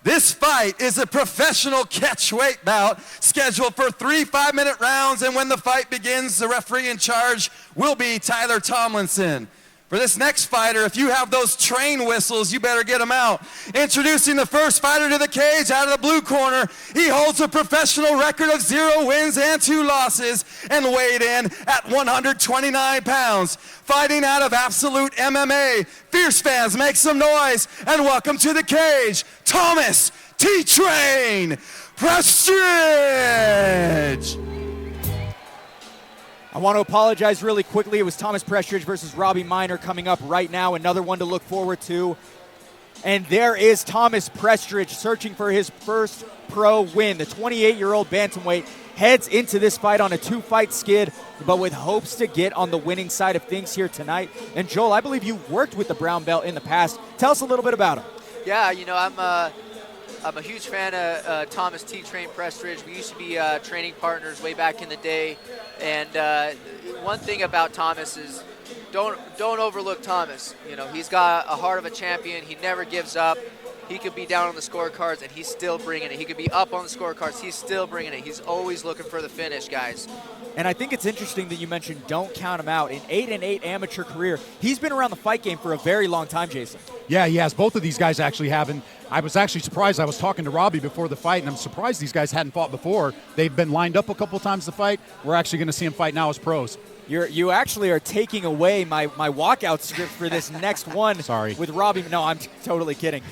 This fight is a professional catchweight bout scheduled for 3 5-minute rounds, and when the fight begins, the referee in charge will be Tyler Tomlinson. For this next fighter, if you have those train whistles, you better get them out. Introducing the first fighter to the cage out of the blue corner. He holds a professional record of 0 wins and 2 losses and weighed in at 129 pounds. Fighting out of Absolute MMA. Fierce fans, make some noise and welcome to the cage, Thomas T-Train Prestriedge. I want to apologize really quickly. It was Thomas Prestriedge versus Robby Minor coming up right now. Another one to look forward to. And there is Thomas Prestriedge searching for his first pro win. The 28-year-old bantamweight heads into this fight on a 2-fight skid, but with hopes to get on the winning side of things here tonight. And Joel, I believe you worked with the brown belt in the past. Tell us a little bit about him. Yeah, you know, I'm a huge fan of Thomas T-Train Prestriedge. We used to be training partners way back in the day. And one thing about Thomas is don't overlook Thomas. You know, he's got a heart of a champion. He never gives up. He could be down on the scorecards, and he's still bringing it. He could be up on the scorecards. He's still bringing it. He's always looking for the finish, guys. And I think it's interesting that you mentioned don't count him out. An 8-8 amateur career. He's been around the fight game for a very long time, Jason. Yeah, he has. Both of these guys actually have. And I was actually surprised. I was talking to Robby before the fight, and I'm surprised these guys hadn't fought before. They've been lined up a couple times to fight. We're actually going to see them fight now as pros. You actually are taking away my walkout script for this next one. Sorry. With Robby. No, I'm totally kidding.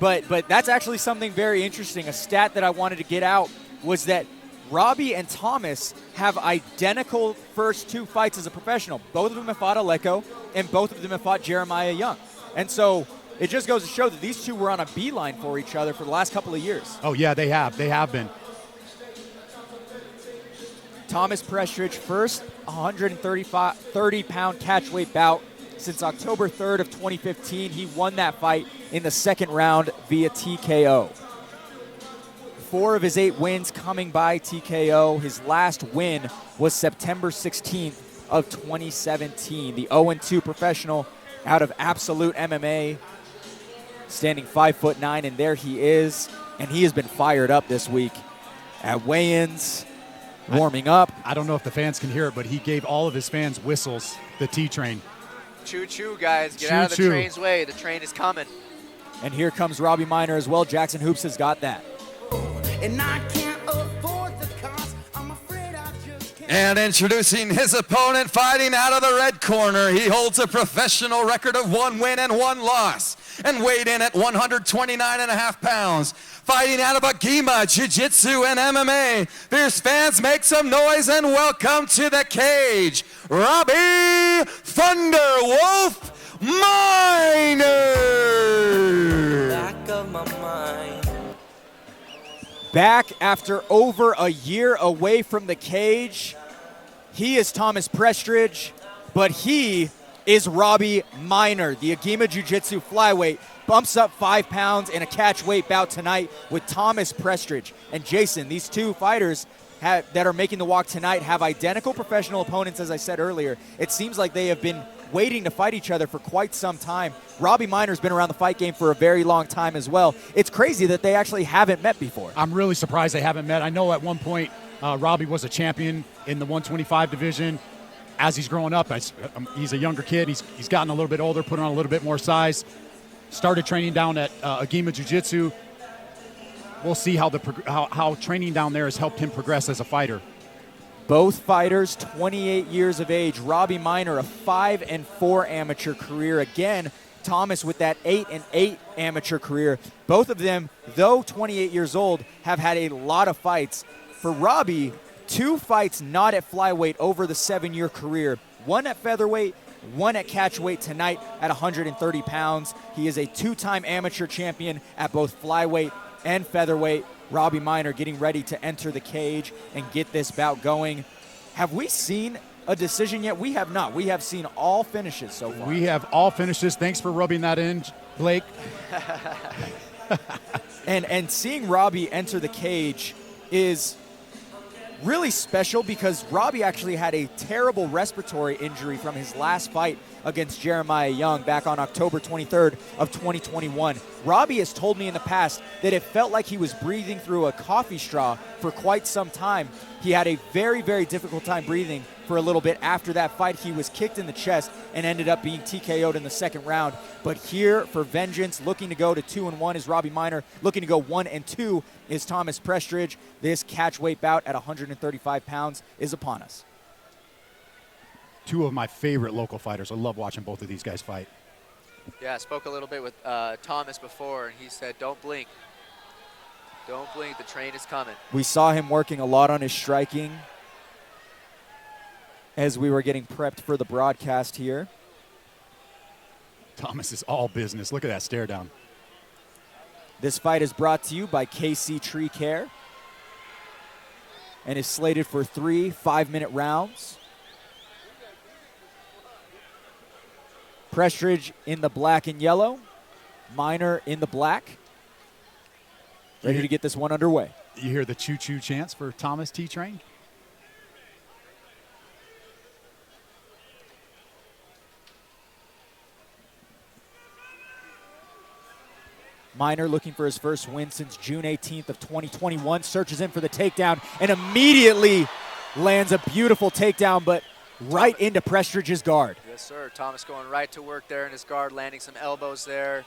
But that's actually something very interesting. A stat that I wanted to get out was that Robby and Thomas have identical first 2 fights as a professional. Both of them have fought Alek, and both of them have fought Jeremiah Young. And so it just goes to show that these two were on a beeline for each other for the last couple of years. Oh, yeah, they have. They have been. Thomas Prestriedge, first 130-pound catchweight bout since October 3rd of 2015. He won that fight in the second round via TKO. 4 of his 8 wins coming by TKO. His last win was September 16th of 2017. The 0-2 professional out of Absolute MMA, standing 5'9", and there he is. And he has been fired up this week at weigh-ins, warming up. I don't know if the fans can hear it, but he gave all of his fans whistles, the T-Train. Choo-choo, guys. Get Choo-choo. out of the train's way. The train is coming. And here comes Robby Minor as well. Jackson Hoops has got that. And I can't afford the cost. I'm afraid I just can't. And introducing his opponent, fighting out of the red corner. He holds a professional record of 1 win and 1 loss and weighed in at 129.5 pounds. Fighting out of Agima, Jiu-Jitsu, and MMA. Fierce fans, make some noise and welcome to the cage, Robby Thunderwolf Minor. Back of my mind. Back after over a year away from the cage, he is Thomas Prestriedge, but he is Robby Minor. The Agima Jiu-Jitsu flyweight bumps up 5 pounds in a catchweight bout tonight with Thomas Prestriedge. And Jason, these two fighters that are making the walk tonight have identical professional opponents, as I said earlier. It seems like they have been waiting to fight each other for quite some time. Robby Minor's been around the fight game for a very long time as well. It's crazy that they actually haven't met before. I'm really surprised they haven't met. I know at one point Robby was a champion in the 125 division. As he's growing up, he's a younger kid. He's gotten a little bit older, put on a little bit more size. Started training down at Agima Jiu-Jitsu. We'll see how training down there has helped him progress as a fighter. Both fighters 28 years of age. Robby Minor, a 5-4 amateur career. Again, Thomas with that 8-8 amateur career. Both of them, though 28 years old, have had a lot of fights. For Robby, 2 fights not at flyweight over the 7-year career. 1 at featherweight, 1 at catchweight tonight at 130 pounds. He is a 2-time amateur champion at both flyweight and featherweight. Robby Minor getting ready to enter the cage and get this bout going. Have we seen a decision yet? We have not. We have seen all finishes so far. We have all finishes. Thanks for rubbing that in, Blake. and seeing Robby enter the cage is really special because Robby actually had a terrible respiratory injury from his last fight against Jeremiah Young back on October 23rd of 2021. Robby has told me in the past that it felt like he was breathing through a coffee straw for quite some time. He had a very, very difficult time breathing for a little bit after that fight. He was kicked in the chest and ended up being TKO'd in the second round. But here for vengeance, looking to go to 2-1 is Robby Minor. Looking to go 1-2 is Thomas Prestriedge. This catchweight bout at 135 pounds is upon us. Two of my favorite local fighters. I love watching both of these guys fight. Yeah, I spoke a little bit with Thomas before, and he said, don't blink. Don't blink, the train is coming. We saw him working a lot on his striking as we were getting prepped for the broadcast here. Thomas is all business. Look at that stare down. This fight is brought to you by KC Tree Care and is slated for 3 5-minute rounds. Prestriedge in the black and yellow, Minor in the black. Ready to get this one underway. You hear the choo-choo chants for Thomas T-Train? Minor looking for his first win since June 18th of 2021. Searches in for the takedown and immediately lands a beautiful takedown, but right into Prestriedge's guard. Yes, sir. Thomas going right to work there in his guard, landing some elbows there.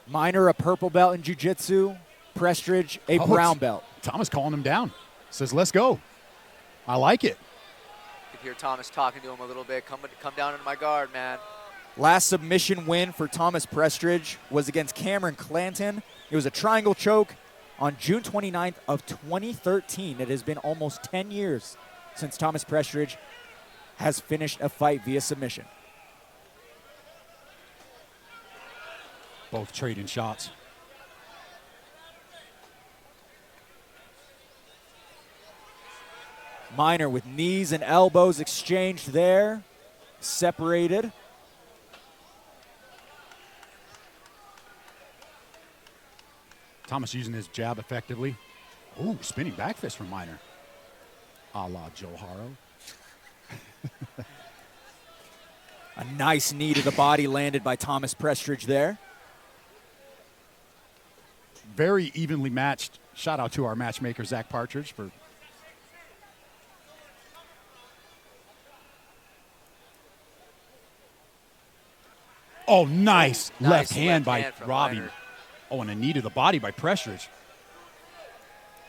Minor a purple belt in jiu-jitsu. Prestriedge a brown belt. Thomas calling him down. Says, let's go. I like it. You can hear Thomas talking to him a little bit. Come down into my guard, man. Last submission win for Thomas Prestriedge was against Cameron Clanton. It was a triangle choke on June 29th of 2013. It has been almost 10 years since Thomas Prestriedge has finished a fight via submission. Both trading shots. Minor with knees and elbows exchanged there, separated. Thomas using his jab effectively. Ooh, spinning back fist from Minor. A la Joe Haro. A nice knee to the body landed by Thomas Prestriedge there. Very evenly matched. Shout out to our matchmaker, Zach Partridge, for nice left hand by Robby. Minor. Oh, and a knee to the body by Prestriedge.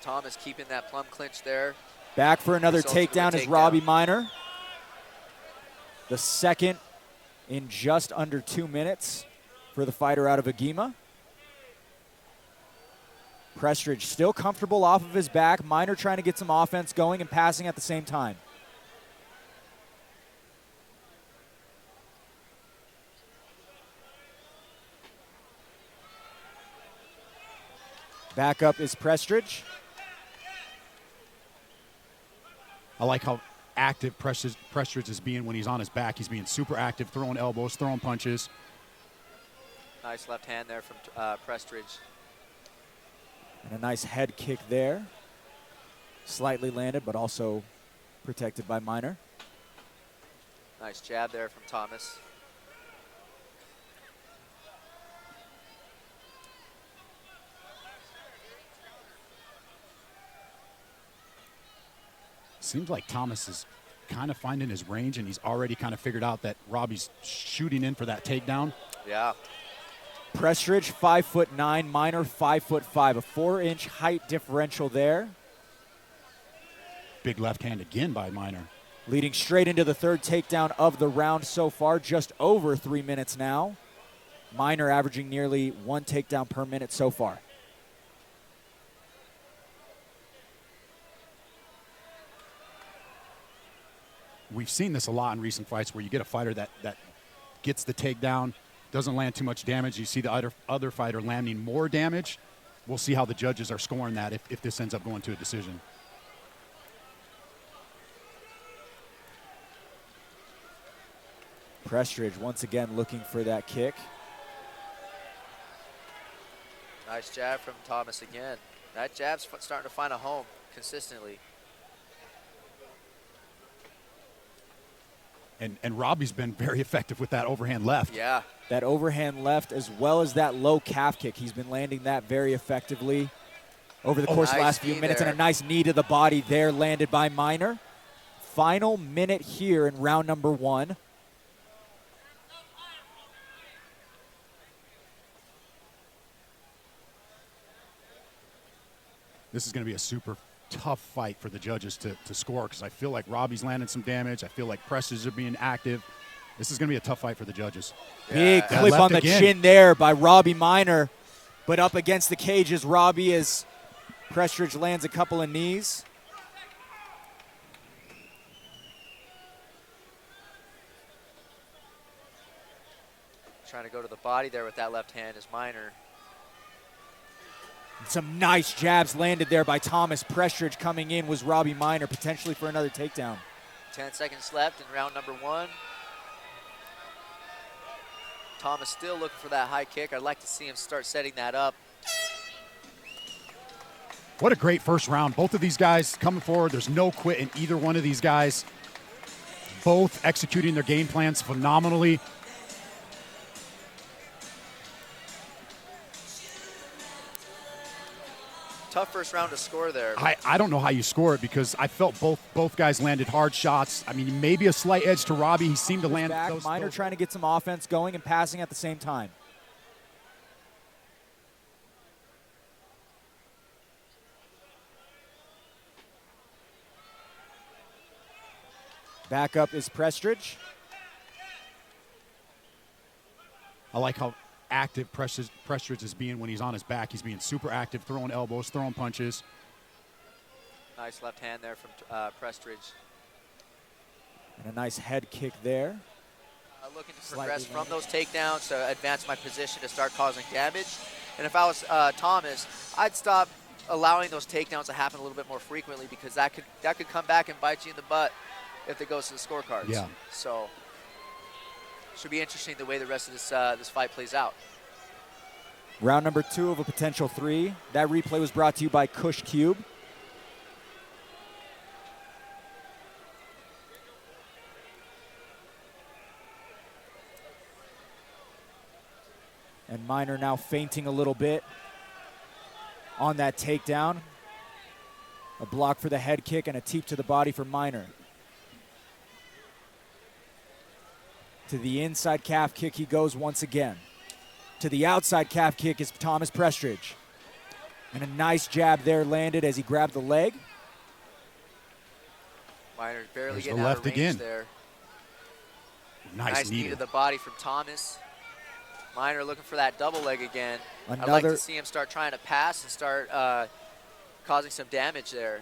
Thomas keeping that plum clinch there. Back for another takedown is Robby Minor. The second in just under 2 minutes for the fighter out of Agema. Prestriedge still comfortable off of his back. Minor trying to get some offense going and passing at the same time. Back up is Prestriedge. I like how active Prestriedge is being when he's on his back. He's being super active, throwing elbows, throwing punches. Nice left hand there from Prestriedge. And a nice head kick there. Slightly landed, but also protected by Minor. Nice jab there from Thomas. Seems like Thomas is kind of finding his range, and he's already kind of figured out that Robby's shooting in for that takedown. Yeah. Prestriedge 5'9", Minor 5'5", a 4-inch height differential there. Big left hand again by Minor. Leading straight into the third takedown of the round so far, just over 3 minutes now. Minor averaging nearly 1 takedown per minute so far. We've seen this a lot in recent fights where you get a fighter that gets the takedown, doesn't land too much damage. You see the other fighter landing more damage. We'll see how the judges are scoring that if this ends up going to a decision. Prestriedge once again looking for that kick. Nice jab from Thomas again. That jab's starting to find a home. consistently. And Robby's been very effective with that overhand left. Yeah. That overhand left as well as that low calf kick. He's been landing that very effectively over the course of the Nice last few knee minutes. there. And a nice knee to the body there landed by Miner. Final minute here in round number 1. This is going to be a super tough fight for the judges to score because I feel like Robby's landing some damage. I feel like Prestriedge are being active. This is going to be a tough fight for the judges. Big Yeah. clip Left on the again. chin there by Robby Miner. But up against the cage is Robby as Prestriedge lands a couple of knees. Trying to go to the body there with that left hand is Miner. Some nice jabs landed there by Thomas. Prestriedge coming in was Robby Miner, potentially for another takedown. 10 seconds left in round number 1. Thomas still looking for that high kick. I'd like to see him start setting that up. What a great first round. Both of these guys coming forward. There's no quit in either one of these guys. Both executing their game plans phenomenally. Tough first round to score there. I don't know how you score it because I felt both guys landed hard shots. I mean, maybe a slight edge to Robby. He seemed to land Back, those. Miner trying to get some offense going and passing at the same time. Back up is Prestriedge. I like how active Prestriedge is being when he's on his back. He's being super active, throwing elbows, throwing punches. Nice left hand there from Prestriedge. And a nice head kick there. Looking to Slightly progress from landed. those takedowns to advance my position to start causing damage. And if I was Thomas, I'd stop allowing those takedowns to happen a little bit more frequently because that could come back and bite you in the butt if it goes to the scorecards. Yeah. So should be interesting the way the rest of this fight plays out. Round number 2 of a potential 3. That replay was brought to you by Kush Cube. And Miner now feinting a little bit on that takedown. A block for the head kick and a teep to the body for Miner. To the inside calf kick he goes once again. To the outside calf kick is Thomas Prestriedge. And a nice jab there landed as he grabbed the leg. Miner barely There's getting the out left of range again. there. Nice knee knee. to the body from Thomas. Miner looking for that double leg again. I'd like Another- to see him start trying to pass and start causing some damage there.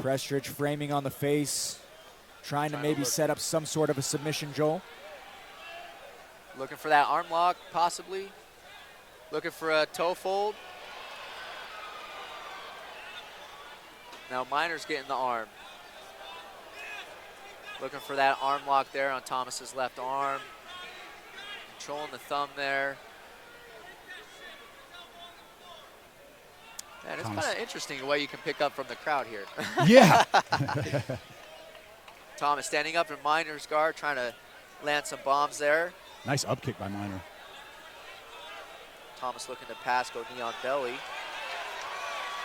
Prestriedge framing on the face, trying to maybe set up some sort of a submission, Joel. Looking for that arm lock, possibly. Looking for a toe fold. Now Miner's getting the arm. Looking for that arm lock there on Thomas's left arm. Controlling the thumb there. Man, it's kind Thomas. of interesting the way you can pick up from the crowd here. Yeah. Thomas standing up in Miner's guard, trying to land some bombs there. Nice up kick by Miner. Thomas looking to pass, go knee on belly.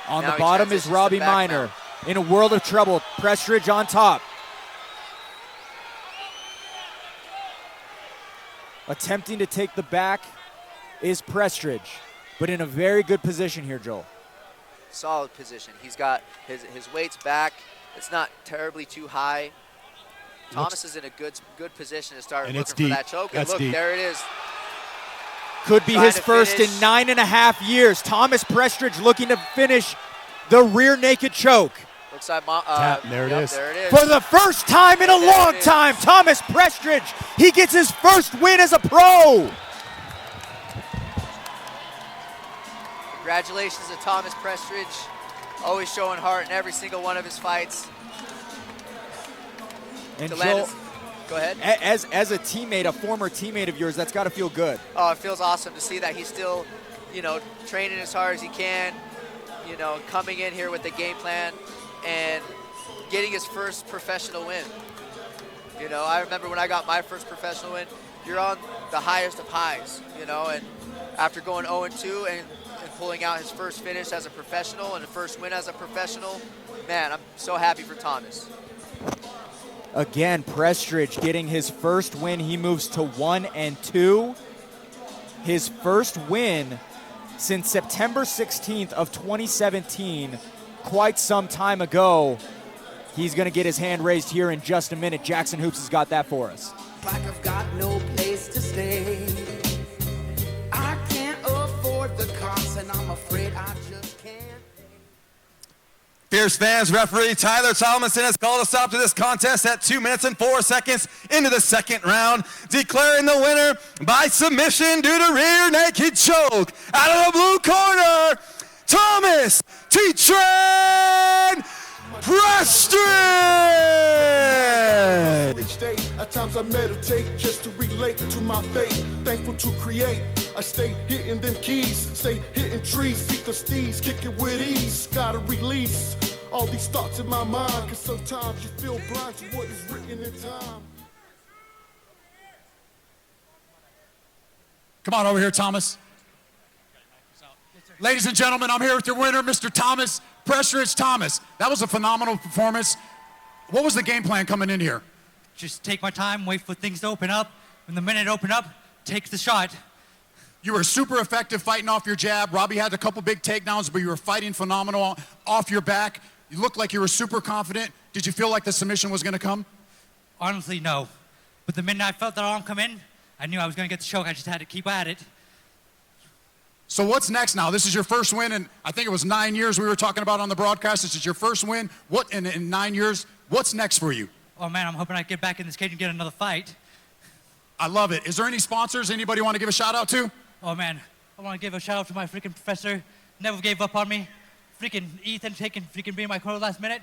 On Now the he bottom is transitions to Robby back Miner. mount. In a world of trouble, Prestriedge on top. Attempting to take the back is Prestriedge, but in a very good position here, Joel. Solid position. He's got his weight's back. It's not terribly too high. Thomas is in a good position to start And looking it's for deep. that choke. And That's look, deep. there it is. Could be Trying his to first finish. in 9.5 years. Thomas Prestriedge looking to finish the rear naked choke. Looks like Tap, there it is. There it is. For the first time in a There long it is. time, Thomas Prestriedge, he gets his first win as a pro. Congratulations to Thomas Prestriedge. Always showing heart in every single one of his fights. And To land Joel, his- Go ahead. as a teammate, a former teammate of yours, that's got to feel good. Oh, it feels awesome to see that he's still, training as hard as he can, coming in here with the game plan and getting his first professional win. I remember when I got my first professional win, you're on the highest of highs, and after going 0-2 and pulling out his first finish as a professional and the first win as a professional, man, I'm so happy for Thomas. Again, Prestriedge getting his first win. He moves to 1-2. His first win since September 16th of 2017, quite some time ago. He's going to get his hand raised here in just a minute. Jackson Hoops has got that for us. Like I've got no place to stay. I can't afford the cost, and I'm afraid I just can't. Fierce fans, referee Tyler Tomlinson has called a stop to this contest at 2 minutes and 4 seconds into the second round, declaring the winner by submission due to rear naked choke. Out of the blue corner, Thomas T-Train Prestriedge! Each day, at times I meditate just to relate to my fate. Thankful to create. I stay hitting them keys, stay hitting trees, feet the steeds, kick it with ease. Gotta release all these thoughts in my mind, cause sometimes you feel blind to what is written in time. Come on over here, Thomas. Ladies and gentlemen, I'm here with your winner, Mr. Thomas Prestriedge. Thomas, that was a phenomenal performance. What was the game plan coming in here? Just take my time, wait for things to open up. When the minute open up, take the shot. You were super effective fighting off your jab. Robby had a couple big takedowns, but you were fighting phenomenal off your back. You looked like you were super confident. Did you feel like the submission was going to come? Honestly, no. But the minute I felt that arm come in, I knew I was going to get the choke. I just had to keep at it. So what's next now? This is your first win, and I think it was 9 years we were talking about on the broadcast. This is your first win. What in 9 years? What's next for you? Oh man, I'm hoping I get back in this cage and get another fight. I love it. Is there any sponsors anybody want to give a shout out to? Oh man, I want to give a shout out to my freaking professor. Never gave up on me. Freaking Ethan freaking being my corner last minute.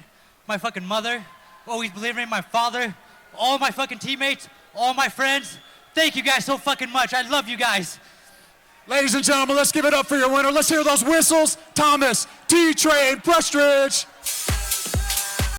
My fucking mother, always believing in my father. All my fucking teammates, all my friends. Thank you guys so fucking much. I love you guys. Ladies and gentlemen, let's give it up for your winner. Let's hear those whistles. Thomas T-Train Prestriedge.